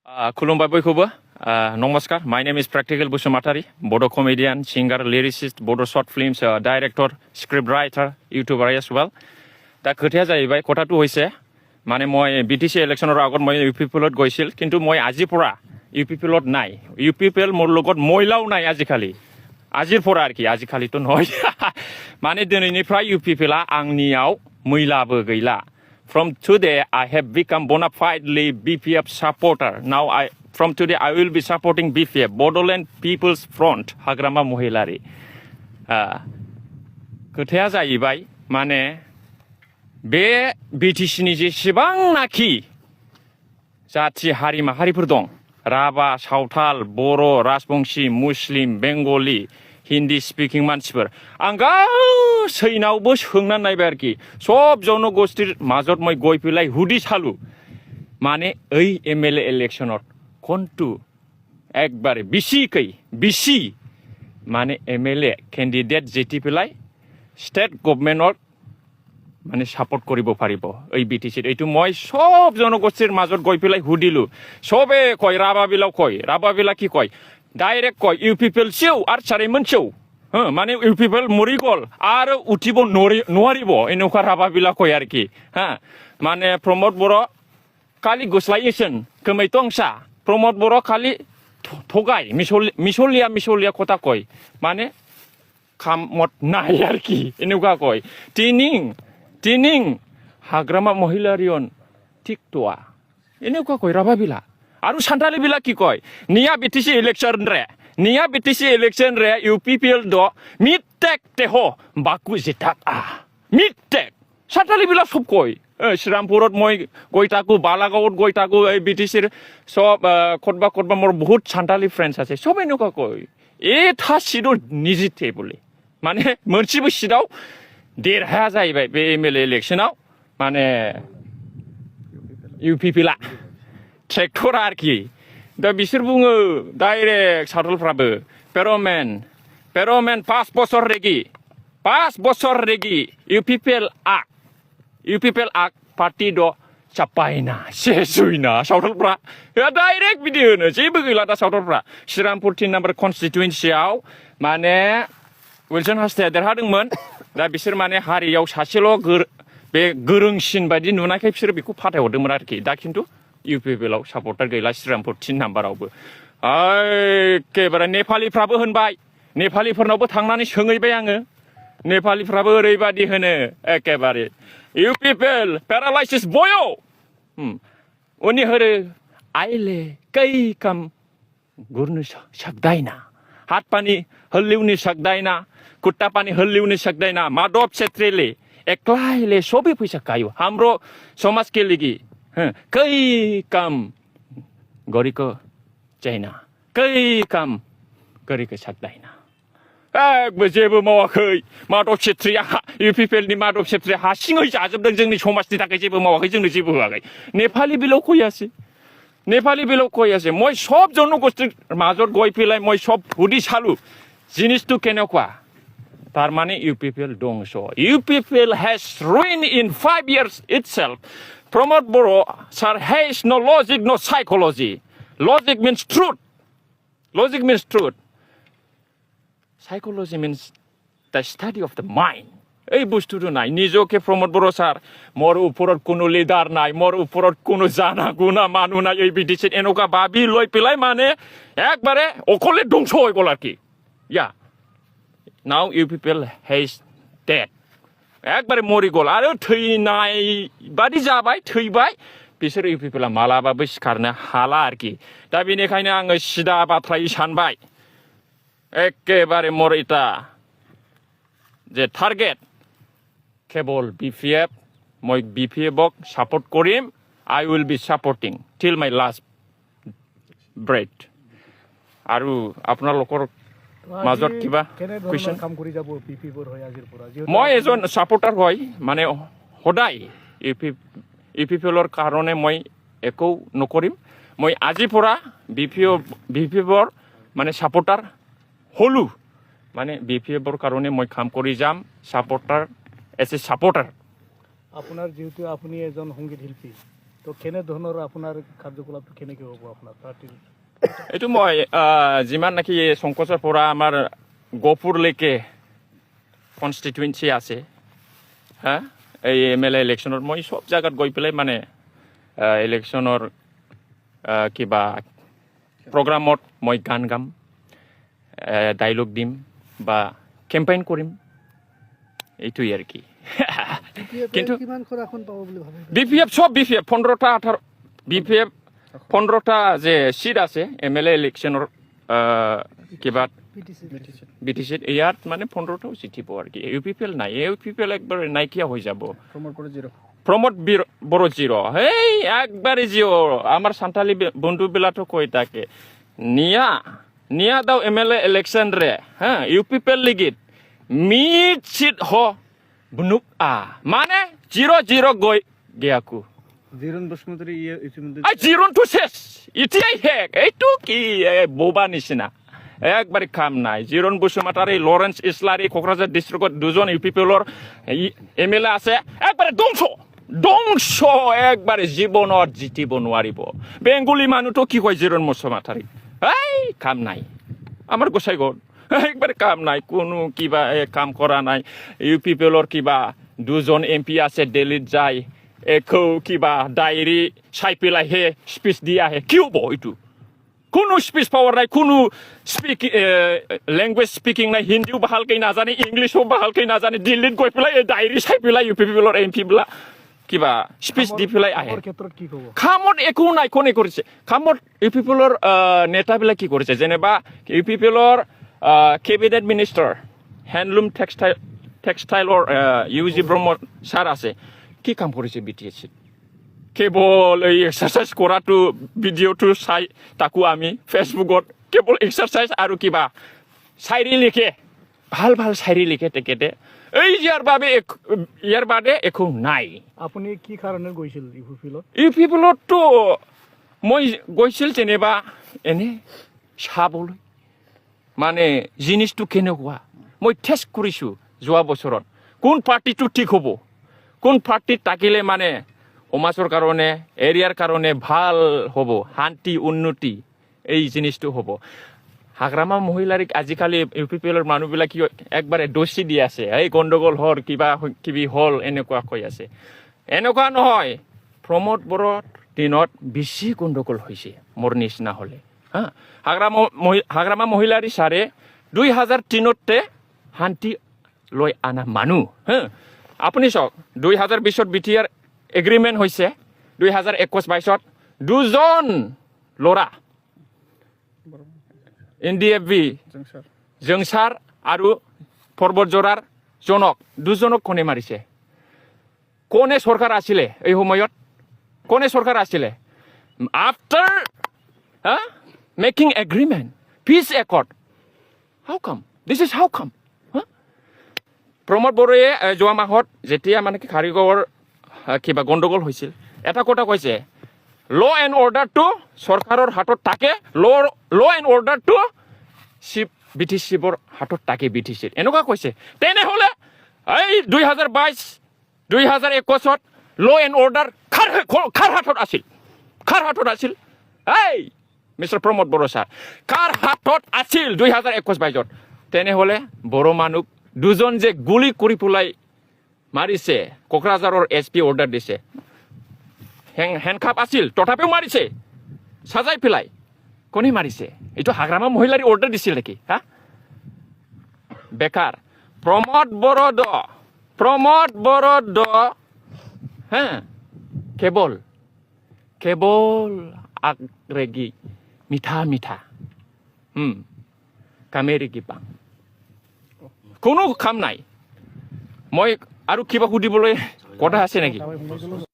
Khulumbai bयखौबो नमस्कार my name is Practical Bushumatari Bodo comedian singer lyricist Bodo short films director script writer YouTuber as well दा खोथाया जाहैबाय কথাটো হৈছে মানে মই বিটিসি ইলেকশনৰ আগত মই ইউপিপিএলত গৈছিল কিন্তু মই আজি পৰা ইউপিপিএলত নাই ইউপিপিএল মোৰ লগত মহিলাও নাই আজিকালি আজিৰ পৰা আর কি আজিকালিতো নহয় মানে দিনैनिफ्राय ইউপিপিএলआ आंनियाव মহিলাबो गैला From today, I have become bona fidely BPF supporter. Now, from today, I will be supporting BPF, Bodoland People's Front, Hagrama Mohilari. खोथाया जाहैबाय माने बे बिटिसिनि जेसेबांनाखि जाथि हारि माहारिफोर दं राभा सावथाल बर' राजबंशी मुस्लिम बेंगली हिन्दी स्पिकिं मानसिफोर आं गासैनावबो सोंनानै नायबाय आरोखि सब जनगोष्ठीर মাজত মই গৈ পেলাই হুদি চালু মানে এই এমএলএ ইলেকশনত কোনটো একবারে বেশি মানে এমএলএ ক্যান্ডিডেট যেটি পেলাই স্টেট গভৰ্নমেন্টৰ মানে সাপোৰ্ট কৰিব পাৰিব এই বিটিসিত এইটো মই সব জনগোষ্ঠীৰ মাজত গৈ পেলাই হুদিলো সবে কয় ৰাভাবিলা কি কয় डाइरेक्ट कय इउपिपिएल सिउ आर सारैमोन सिउ माने इउपिपिएल मरि गल आरो उठिब नवारिब एनुखा राभाबिला कय आरोखि माने प्रमोद बर' खालि गुस्लायेसन कमैतंसा प्रमोद बर' खालि थगाय मिसलिया खोथा कय माने खामत नाय आरोखि एनुखा कय तिनिं हाग्रामा महिलारियन थिकतवा एनुखा कय राभाबिला आरु सान्थालि बिला की कय निया बिटिसि इलेक्शन रे यूपीपीएल दो मिटेक तेहो बाकु जिताक मिटेक सान्थालि बिला सब कय श्रीरामपुरत मय गयताकु बालागावत गयताकु ए बिटिसि सब खतबा मोर बहुत सान्थालि फ्रेंड्स आछे सब एनुका कय ए था सिदो निजिते बोले माने मोनसेबो सिदाव देरहाया जाहैबाय बे एमएलए इलेक्शनाव माने यूपीपीएलआ ट्रेक्टर आरोखि दा बिसोर बुङो डाइरेक्ट सावथालफ्राबो पेर'मेन 5 बोसोर रेगि यूपीपीएल आक पार्टी द चापायना सेसुइना सावथालफ्रा डाइरेक्ट बिदि होनो जेबो गैला दा सावथालफ्रा श्रीरामपुर 3 नम्बर कन्स्टिटुएन्सियाव माने विल्सन हासथाया देरहादोंमोन दा बिसोर माने हारियाव सासेल' बे गोरोंसिन बायदि नुनायखाय बिसोर बेखौ फाथायहरदोंमोन आरोखि दा खिन्थु इउपिपिएलआव सापर्टार गैला श्रीरामपुर 3 नाम्बारावबो एखेबारे नेपालिफ्राबो होनबाय नेपालिफोरनावबो थांनानै सोंहैबाय आङो नेपालिफ्राबो ओरैबादि होनो एखेबारे इउपिपिएल पेरालाइसिस बयो उनि हरे आइले कै काम गुर्नु सक्दैन हात पानी हल्लिउनु सक्दैन खुट्टा पानी हल्लिउनु सक्दैन माधव छेत्रीले एक्लाइले सबै पैसा खायो हाम्रो समाजके लागि कै काम गरेको छैन कै काम गरेको सक्दैन जेबो मावाखै माधव छेत्रीया इउपिपिएलनि माधव छेत्रीया हारसिङै जाजोबदों जोंनि समाजनि थाखाय जेबो मावाखै जोंनो जेबो होआखै नेपाली बिलाव कयासै মই सब जनगोष्ठीर মাজত गय पेलाय মই सब हुदी चालु जिनिसटु केनेकुवा तार माने इउपिपिएल दंस इउपिपिएल has ruined in 5 years itself Pramod Boro sir has no logic, no psychology. Logic means truth. Psychology means the study of the mind. এই বস্তুটো নাই নিজকে প্রমোদ বড় স্যার মোর উপরত কোনো লিডার নাই মোর উপরত কোনো জানা গুনা মানু নাই এই বিটিসি এনেকা ভাবি লই পেলাই মানে একবারে অকলে ধ্বংস হয়ে গল আর কি নাও ইউপিপিএল হ্যাজ ডেড একবারে মরি গল आरो थैनाय बादि जाबाय थैबाय बिसोर इउपिपिएलआ मालाबाबो सिखारनो हाला आरोखि दा बेनिखायनो आङो सिदा बाथ्रायै सानबाय एखेबारे मोर इटा जे टार्गेट केवल बिपिएफ মই বিপিএফক সাপোর্ট কৰিম আই will be সাপোৰ্টিং till my last breath আৰু আপোনালোকৰ মাজত কিবা কুৱেশ্যন কাম কৰি যাব পিপিবোৰ হয় আজিৰ পৰা মই এজন সাপোৰ্টাৰ হয় মানে সদায় ইউপিপিএলৰ কাৰণে মই একো নকৰিম মই আজিৰ পৰা বিপিএফৰ মানে সাপোৰ্টাৰ হলো মানে বিপিএফৰ কাৰণে মই কাম কৰি যাম সাপোৰ্টাৰ এজ এ সাপোৰ্টাৰ আপোনাৰ যেহেতু আপুনি এজন সংগীত শিল্পী তো কেনেধৰণৰ আপোনাৰ কাৰ্যকলাপটো কেনেকৈ হ'ব আপোনাৰ পাৰ্টিৰ? এইটো মই যিমান নাকি সংকোচৰ পৰা আমাৰ গহপুৰলৈকে কনষ্টিটুৱেঞ্চি আছে হা এই MLA ইলেকশ্যনত মই চব জাগাত গৈ পেলাই মানে ইলেকশ্যনৰ কিবা প্ৰগ্ৰামত মই গান গাম, ডাইলগ দিম বা কেম্পেইন কৰিম, এইটোৱেই আৰু কি। কিন্তু BPF চব BPF 15টা 18 BPF 15টা যে সিট আছে MLA ইলেকশ্যনৰ কিবা BTC ইয়াত মানে 15টাও চিট দিব আৰু কি। UPPL নাই, UPPL একবাৰ নাইকিয়া হৈ যাব। প্ৰমোদ বড়ো জিৰ' সেই একবাৰে জিৰ'। আমাৰ সান্তালি বন্ধুবিলাকো কৈ থাকে নিয়া দাও MLA ইলেকশ্যন ৰে হা UPPL লিগিত মিট চিট হ বুনুক মানে 0-0 গৈ গিয়াকু জিৰণ বসুমতাৰী জিৰণটো শেষ এতিয়াই শেষ। এইটো কি বোবা নিচিনা একবাৰে কাম নাই। জিৰণ বসুমতাৰী, লৰেন্স ইছলাৰী কোকৰাঝাৰ ডিষ্ট্ৰিক্টত 2জন UPPLৰ MLA আছে, একবাৰে ধ্বংস একবাৰে জীৱনত জিতিব নোৱাৰিব। বেংগলী মানুহটো কি কয় জিৰণ বসুমতাৰী এই কাম নাই। আমাৰ গোসাইগাঁৱত একবাৰে কাম নাই, কোনো কিবা কাম কৰা নাই। UPPLৰ কিবা 2জন MP আছে, দিল্লীত যায় একো কিবা ডায়েৰী চাই পেলাইহে স্পীচ দি আহে। কি হ'ব এইটো? কোনো স্পীচ পাৱাৰ নাই, কোনো লেংগুৱেজ স্পিকিং নাই। হিন্দীও ভালকৈ নাজানে, ইংলিছো ভালকৈ নাজানে। দিল্লীত গৈ পেলাই এই ডায়েৰী চাই পেলাই UPPLৰ MP বিলাক কিবা স্পীচ দি পেলাই আহে। কামত একো নাই। কোনে কৰিছে কামত? UPPLৰ নেতাবিলাক কি কৰিছে? যেনিবা UPPLৰ কেবিনেট মিনিষ্টাৰ হেণ্ডলুম টেক্সটাইলৰ UG ব্ৰহ্ম ছাৰ আছে, কি কাম কৰিছে BTSত? কেৱল এই এক্সাৰচাইজ কৰাটো ভিডিঅ'টো চাই তাকো আমি ফেচবুকত কেৱল এক্সাৰচাইজ আৰু কিবা শায়ৰী লিখে, ভাল শায়ৰী লিখে তেখেতে। এই ইয়াৰ বাদে একো নাই। আপুনি কি কাৰণে গৈছিল UPPLতো মই গৈছিল যেনিবা এনে চাবলৈ, মানে জিনিসটো কেনেকুৱা মই টেষ্ট কৰিছোঁ যোৱা বছৰত। কোন পাৰ্টিটো ঠিক হ'ব, কোন পাৰ্টিত থাকিলে মানে সমাজৰ কাৰণে এৰিয়াৰ কাৰণে ভাল হ'ব, শান্তি উন্নতি এই জিনিসটো হ'ব। হাগ্ৰামা মহিলাৰিক আজিকালি UPPLৰ মানুহবিলাক কি একবাৰে দোষী দি আছে, এই গণ্ডগোল হ'ল কিবা কিবি হ'ল এনেকুৱা কৈ আছে। এনেকুৱা নহয়, প্ৰমোদ বড়োৰ দিনত বেছি গণ্ডগোল হৈছে মোৰ নিচিনা হ'লে হা। হাগ্ৰামা মহিলাৰী ছাৰে 2003তে শান্তি লৈ আনা মানুহ হা। আপুনি চাওক 2020ত BTR এগ্ৰিমেণ্ট হৈছে, 2021-22ত 2জন ল'ৰা NDFB জংচাৰ আৰু পৰ্বতজোৰাৰ জনক 2জনক কোনে মাৰিছে? কোনে চৰকাৰ আছিলে এই সময়ত? কোনে চৰকাৰ আছিলে? After making agreement, peace accord, how come? This is how come? Pramod বড়োৱে যোৱা মাহত যেতিয়া মানে কি কাৰিগাঁৱৰ কিবা গণ্ডগোল হৈছিল, এটা কথা কৈছে, ল এণ্ড অৰ্ডাৰটো চৰকাৰৰ হাতত থাকে, ল এণ্ড অৰ্ডাৰটো BTCৰ হাতত থাকে BTCৰ, এনেকুৱা কৈছে। তেনেহ'লে এই 2022-2021ত ল এণ্ড অৰ্ডাৰ কাৰ হাতত আছিল? কাৰ হাতত আছিল? এই মিষ্টাৰ প্ৰমোদ বড়ো ছাৰ, কাৰ হাতত আছিল 2021-22ত? তেনেহ'লে বড়ো মানুহ 2জন যে গুলি কৰি পেলাই মাৰিছে, কোকৰাঝাৰৰ SP অৰ্ডাৰ দিছে, হেণ্ডকাপ আছিল তথাপিও মাৰিছে সাজাই পেলাই। কোনে মাৰিছে? এইটো হাগ্ৰামা মহিলাৰী অৰ্ডাৰ দিছিল নেকি হা? বেকাৰ প্ৰমোদ বড়ো হা কেৱল আগৰেগি মিঠা কামেৰি কিবা কোনো কাম নাই। মই আৰু কিবা সুধিবলৈ কথা আছে নেকি?